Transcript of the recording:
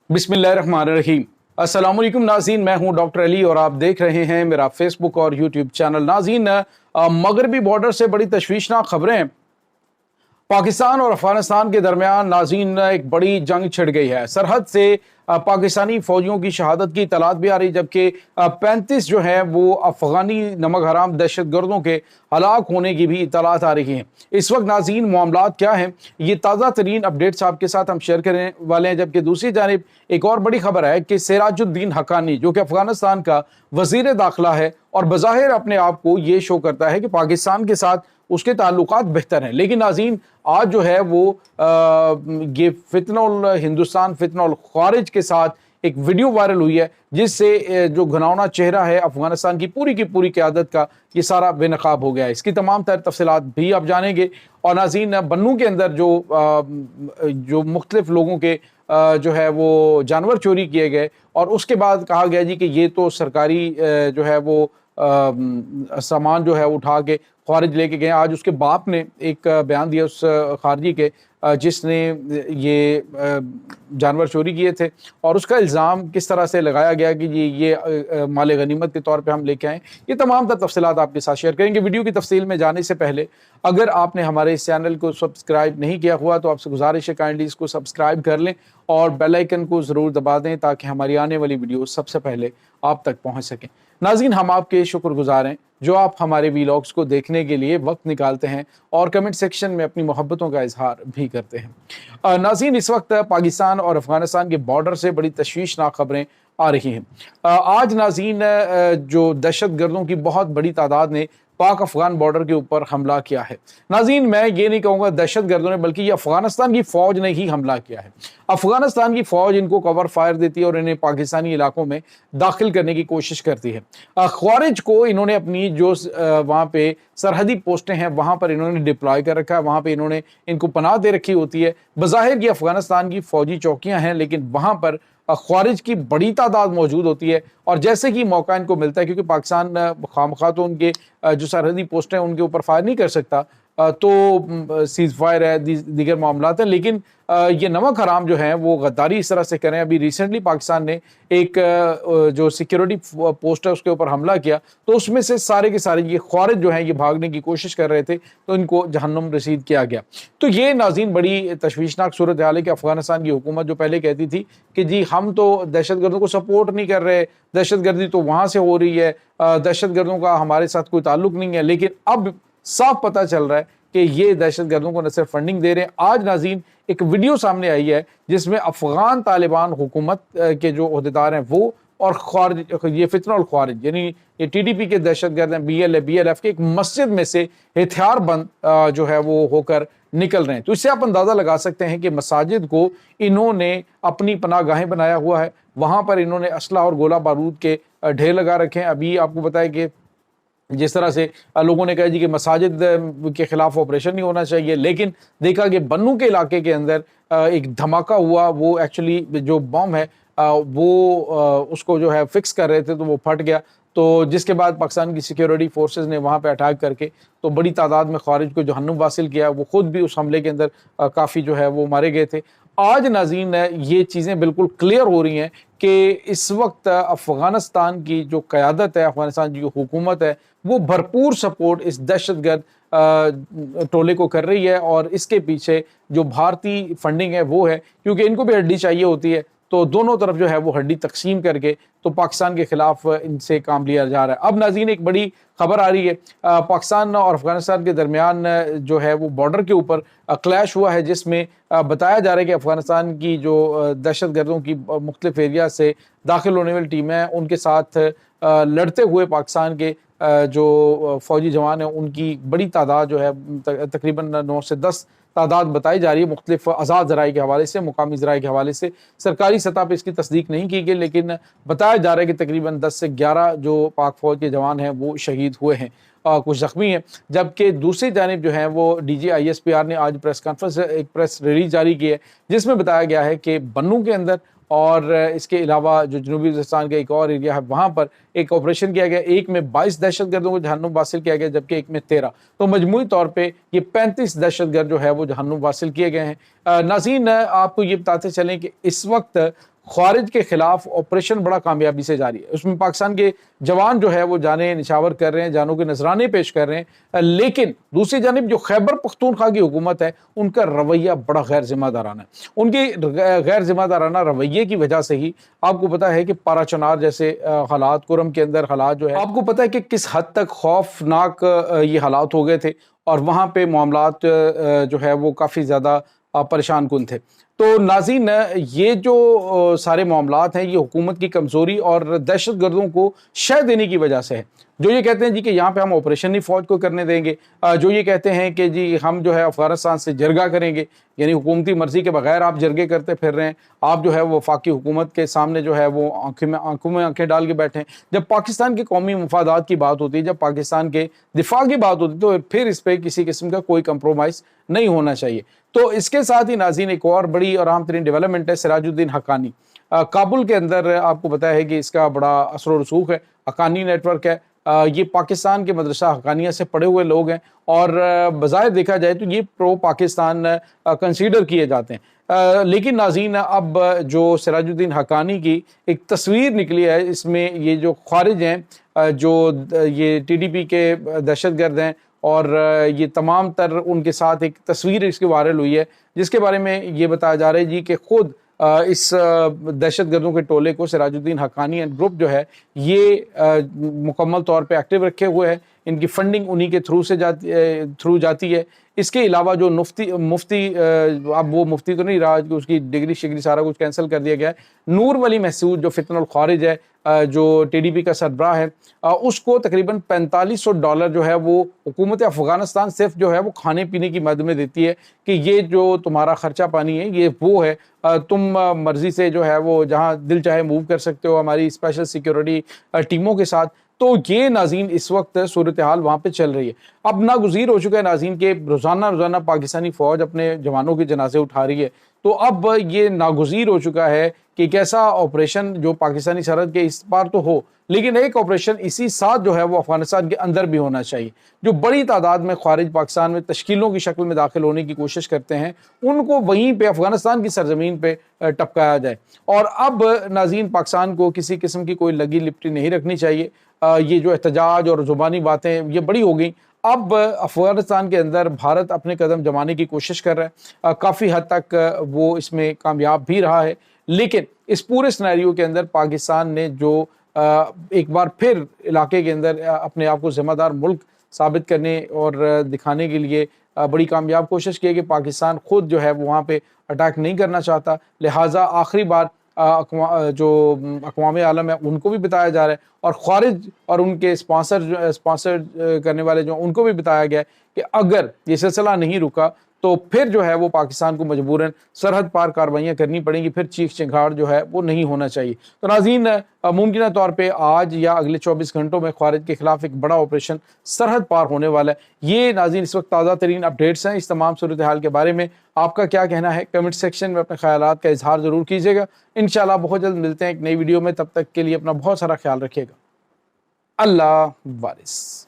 बिस्मिल्लाहिर्रहमानिर्रहीम। अस्सलाम वालेकुम नाज़रीन, मैं हूं डॉक्टर अली और आप देख रहे हैं मेरा फेसबुक और यूट्यूब चैनल। नाज़रीन, मगरबी बॉर्डर से बड़ी तशवीशनाक खबरें पाकिस्तान और अफगानिस्तान के दरमियान नाज़रीन एक बड़ी जंग छिड़ गई है। सरहद से पाकिस्तानी फौजियों की शहादत की इतलात भी आ रही, जबकि 35 जो है वो अफगानी नमक हराम दहशत गर्दों के हलाक होने की भी इतलात आ रही हैं। इस वक्त नाज़रीन मामलात क्या हैं, ये ताज़ा तरीन अपडेट्स आपके साथ हम शेयर करने वाले हैं। जबकि दूसरी जानिब एक और बड़ी खबर है कि सिराजुद्दीन हक्कानी, जो कि अफगानिस्तान का वज़ीर दाखिला है और बज़ाहिर अपने आप को ये शो करता है कि पाकिस्तान के साथ उसके ताल्लुकात बेहतर हैं, लेकिन नाज़रीन आज जो है वो ये फितनुल हिंदुस्तान फितनुल ख़ारिज के साथ एक वीडियो वायरल हुई है, जिससे जो घिनौना चेहरा है अफगानिस्तान की पूरी क़यादत का ये सारा बेनकाब हो गया है। इसकी तमाम तर तफसीलात भी आप जानेंगे। और नाज़रीन, बन्नू के अंदर जो मुख्तलिफ लोगों के जो है वो जानवर चोरी किए गए और उसके बाद कहा गया जी कि ये तो सरकारी जो है वो सामान जो है उठा के खारिज लेके गए। आज उसके बाप ने एक बयान दिया उस खारजी के जिसने ये जानवर चोरी किए थे, और उसका इल्ज़ाम किस तरह से लगाया गया कि ये माल गनीमत के तौर पे हम लेके आए। ये तमाम तफसीलात आपके साथ शेयर करेंगे। वीडियो की तफसील में जाने से पहले अगर आपने हमारे इस चैनल को सब्सक्राइब नहीं किया हुआ तो आपसे गुजारिश है काइंडली इसको सब्सक्राइब कर लें और बेल आइकन को ज़रूर दबा दें ताकि हमारी आने वाली वीडियो सबसे पहले आप तक पहुँच सकें। नाज़रीन, हम आपके शुक्रगुजार हैं जो आप हमारे वीलॉग्स को देखने के लिए वक्त निकालते हैं और कमेंट सेक्शन में अपनी मोहब्बतों का इजहार भी करते हैं। नाज़रीन, इस वक्त पाकिस्तान और अफगानिस्तान के बॉर्डर से बड़ी तशवीशनाक खबरें आ रही हैं। आज नाज़रीन जो दहशत गर्दों की बहुत बड़ी तादाद ने पाक अफगान बॉर्डर के ऊपर हमला किया है। नाज़रीन, मैं ये नहीं कहूँगा दहशत गर्दों ने, बल्कि ये अफगानिस्तान की फ़ौज ने ही हमला किया है। अफगानिस्तान की फ़ौज इनको कवर फायर देती है और इन्हें पाकिस्तानी इलाकों में दाखिल करने की कोशिश करती है। ख़वारिज को इन्होंने अपनी जो वहाँ पे सरहदी पोस्टें हैं वहाँ पर इन्होंने डिप्लॉय कर रखा है, वहाँ पे इन्होंने इनको पनाह दे रखी होती है। बज़ाहिर ये अफगानिस्तान की फ़ौजी चौकियाँ हैं, लेकिन वहाँ पर ख़वारिज की बड़ी तादाद मौजूद होती है और जैसे कि मौका इनको मिलता है, क्योंकि पाकिस्तान खामखा तो उनके जो सरहदी पोस्ट हैं उनके ऊपर फायर नहीं कर सकता, तो सीज़ फायर है, दीगर मामलात हैं, लेकिन ये नमक हराम जो है वो गद्दारी इस तरह से करें। अभी रिसेंटली पाकिस्तान ने एक जो सिक्योरिटी पोस्ट है उसके ऊपर हमला किया, तो उसमें से सारे के सारे ये ख़वारिज जो हैं ये भागने की कोशिश कर रहे थे, तो इनको जहन्नुम रसीद किया गया। तो ये नाज़रीन बड़ी तशवीशनाक सूरत हाल है कि अफगानिस्तान की हुकूमत जो पहले कहती थी कि जी हम तो दहशत गर्दों को सपोर्ट नहीं कर रहे, दहशत गर्दी तो वहाँ से हो रही है, दहशत गर्दों का हमारे साथ कोई ताल्लुक नहीं है, लेकिन अब साफ पता चल रहा है कि ये दहशत गर्दों को न सिर्फ फंडिंग दे रहे हैं। आज नाज़रीन एक वीडियो सामने आई है जिसमें अफगान तालिबान हुकूमत के जो ओहदेदार हैं वो और खारिज, ये फितनुल ख़ारिज यानी ये टीडीपी के दहशत गर्द हैं, BLF के एक मस्जिद में से हथियार बंद जो है वो होकर निकल रहे हैं। तो इससे आप अंदाज़ा लगा सकते हैं कि मसाजिद को इन्होंने अपनी पनाहगाहें बनाया हुआ है, वहाँ पर इन्होंने असला और गोला बारूद के ढेर लगा रखे हैं। अभी आपको बताया कि जिस तरह से लोगों ने कहा जी कि मसाजिद के खिलाफ ऑपरेशन नहीं होना चाहिए, लेकिन देखा कि बन्नू के इलाके के अंदर एक धमाका हुआ, वो एक्चुअली जो बम है वो उसको जो है फिक्स कर रहे थे तो वो फट गया। तो जिसके बाद पाकिस्तान की सिक्योरिटी फोर्सेस ने वहाँ पे अटैक करके तो बड़ी तादाद में ख़वारिज को जहन्नुम वासिल किया। वो खुद भी उस हमले के अंदर काफ़ी जो है वो मारे गए थे। आज नाज़रीन ये चीज़ें बिल्कुल क्लियर हो रही हैं कि इस वक्त अफ़गानिस्तान की जो क़यादत है, अफ़गानिस्तान की जो हुकूमत है, वो भरपूर सपोर्ट इस दहशतगर्द टोले को कर रही है और इसके पीछे जो भारतीय फंडिंग है वो है, क्योंकि इनको भी हड्डी चाहिए होती है, तो दोनों तरफ जो है वो हड्डी तकसीम करके तो पाकिस्तान के खिलाफ इनसे काम लिया जा रहा है। अब नाज़रीन एक बड़ी खबर आ रही है, पाकिस्तान और अफगानिस्तान के दरमियान जो है वो बॉर्डर के ऊपर क्लैश हुआ है, जिसमें बताया जा रहा है कि अफगानिस्तान की जो दहशत गर्दों की मुख्तलिफ एरिया से दाखिल होने वाली टीमें हैं उनके साथ लड़ते हुए पाकिस्तान के जो फ़ौजी जवान हैं उनकी बड़ी तादाद जो है तकरीबन 9 से 10 तादाद बताई जा रही है मुख्तलिफ आज़ाद ज़राए के हवाले से, मुकामी ज़राए के हवाले से। सरकारी सतह पर इसकी तस्दीक नहीं की गई, लेकिन बताया जा रहा है कि तकरीबन 10 से 11 जो पाक फ़ौज के जवान हैं वो शहीद हुए हैं, कुछ ज़ख्मी हैं। जबकि दूसरी जानिब जो है वो DG ISPR ने आज प्रेस कॉन्फ्रेंस एक प्रेस रिलीज जारी की है, जिसमें बताया गया है कि बन्नू के अंदर और इसके अलावा जो जनूबी वज़ीरिस्तान का एक और एरिया है वहाँ पर एक ऑपरेशन किया गया। एक में 22 दहशतगर्दों को जहन्नुम वासिल किया गया, जबकि एक में 13। तो मजमूई तौर पे ये 35 दहशतगर्द जो है वो जहन्नुम वासिल किए गए हैं। नाज़रीन आपको ये बताते चलें कि इस वक्त خوارج کے خلاف آپریشن بڑا کامیابی سے جاری ہے. اس میں پاکستان کے جوان جو ہے وہ جانیں نچھاور کر رہے ہیں, جانوں کے نذرانے پیش کر رہے ہیں, لیکن دوسری جانب جو خیبر پختونخوا کی حکومت ہے ان کا رویہ بڑا غیر ذمہ دارانہ ہے. ان کی غیر ذمہ دارانہ رویے کی وجہ سے ہی آپ کو پتا ہے کہ پارا چنار جیسے حالات, کرم کے اندر حالات جو ہے, آپ کو پتا ہے کہ کس حد تک خوفناک یہ حالات ہو گئے تھے, اور وہاں پہ معاملات جو ہے وہ کافی زیادہ پریشان کن تھے. تو ناظرین, یہ جو سارے معاملات ہیں یہ حکومت کی کمزوری اور دہشت گردوں کو شہ دینے کی وجہ سے ہے. جو یہ کہتے ہیں جی کہ یہاں پہ ہم آپریشن نہیں فوج کو کرنے دیں گے, جو یہ کہتے ہیں کہ جی ہم جو ہے افغانستان سے جرگہ کریں گے, یعنی حکومتی مرضی کے بغیر آپ جرگے کرتے پھر رہے ہیں, آپ جو ہے وہ وفاقی حکومت کے سامنے جو ہے وہ آنکھوں میں آنکھیں ڈال کے بیٹھے ہیں. جب پاکستان کے قومی مفادات کی بات ہوتی ہے, جب پاکستان کے دفاع کی بات ہوتی ہے, تو پھر اس پہ کسی قسم کا کوئی کمپرومائز نہیں ہونا چاہیے. تو اس کے ساتھ ہی ناظرین ایک اور بڑی اور اہم ترین ڈیولپمنٹ ہے سراج الدین حقانی. کابل کے اندر آپ کو پتا ہے کہ اس کا بڑا اثر و رسوخ ہے, حقانی نیٹ ورک ہے. یہ پاکستان کے مدرسہ حقانیہ سے پڑھے ہوئے لوگ ہیں, اور بظاہر دیکھا جائے تو یہ پرو پاکستان کنسیڈر کیے جاتے ہیں. لیکن ناظرین, اب جو سراج الدین حقانی کی ایک تصویر نکلی ہے, اس میں یہ جو خوارج ہیں, جو یہ ٹی ڈی پی کے دہشت گرد ہیں, اور یہ تمام تر ان کے ساتھ ایک تصویر اس کی وائرل ہوئی ہے, جس کے بارے میں یہ بتایا جا رہا ہے جی کہ خود اس دہشت گردوں کے ٹولے کو سراج الدین حقانی اینڈ گروپ جو ہے یہ مکمل طور پہ ایکٹیو رکھے ہوئے ہے. ان کی فنڈنگ انہی کے تھرو جاتی ہے. اس کے علاوہ جو مفتی اب وہ مفتی تو نہیں رہا, کہ اس کی ڈگری شگری سارا کچھ کینسل کر دیا گیا ہے, نور ولی محسود جو فتن الخوارج ہے, جو ٹی ڈی پی کا سربراہ ہے, اس کو تقریباً $4500 جو ہے وہ حکومت افغانستان صرف جو ہے وہ کھانے پینے کی مد میں دیتی ہے, کہ یہ جو تمہارا خرچہ پانی ہے یہ وہ ہے, تم مرضی سے جو ہے وہ جہاں دل چاہے موو کر سکتے ہو ہماری اسپیشل سیکیورٹی ٹیموں کے ساتھ. تو یہ ناظرین اس وقت صورتحال وہاں پہ چل رہی ہے. اب ناگزیر ہو چکا ہے ناظرین کہ روزانہ پاکستانی فوج اپنے جوانوں کے جنازے اٹھا رہی ہے. تو اب یہ ناگزیر ہو چکا ہے کہ ایک ایسا آپریشن جو پاکستانی سرحد کے اس پار تو ہو, لیکن ایک آپریشن اسی ساتھ جو ہے وہ افغانستان کے اندر بھی ہونا چاہیے. جو بڑی تعداد میں خوارج پاکستان میں تشکیلوں کی شکل میں داخل ہونے کی کوشش کرتے ہیں, ان کو وہیں پہ افغانستان کی سرزمین پہ ٹپکایا جائے. اور اب ناظرین, پاکستان کو کسی قسم کی کوئی لگی لپٹی نہیں رکھنی چاہیے. یہ جو احتجاج اور زبانی باتیں یہ بڑی ہو گئیں. اب افغانستان کے اندر بھارت اپنے قدم جمانے کی کوشش کر رہا ہے, کافی حد تک وہ اس میں کامیاب بھی رہا ہے. لیکن اس پورے سینیریو کے اندر پاکستان نے جو ایک بار پھر علاقے کے اندر اپنے آپ کو ذمہ دار ملک ثابت کرنے اور دکھانے کے لیے بڑی کامیاب کوشش کی ہے کہ پاکستان خود جو ہے وہاں پہ اٹیک نہیں کرنا چاہتا. لہٰذا آخری بار جو اقوام عالم ہے ان کو بھی بتایا جا رہا ہے, اور خوارج اور ان کے اسپانسر کرنے والے جو ان کو بھی بتایا گیا ہے کہ اگر یہ سلسلہ نہیں رکا تو پھر جو ہے وہ پاکستان کو مجبوراً سرحد پار کارروائیاں کرنی پڑیں گی, پھر چیخ چنگھاڑ جو ہے وہ نہیں ہونا چاہیے. تو ناظرین, ممکنہ طور پہ آج یا اگلے 24 گھنٹوں میں خوارج کے خلاف ایک بڑا آپریشن سرحد پار ہونے والا ہے. یہ ناظرین اس وقت تازہ ترین اپڈیٹس ہیں. اس تمام صورتحال کے بارے میں آپ کا کیا کہنا ہے؟ کمنٹ سیکشن میں اپنے خیالات کا اظہار ضرور کیجیے گا. انشاءاللہ بہت جلد ملتے ہیں ایک نئی ویڈیو میں. تب تک کے لیے اپنا بہت سارا خیال رکھیے گا. اللہ وارث.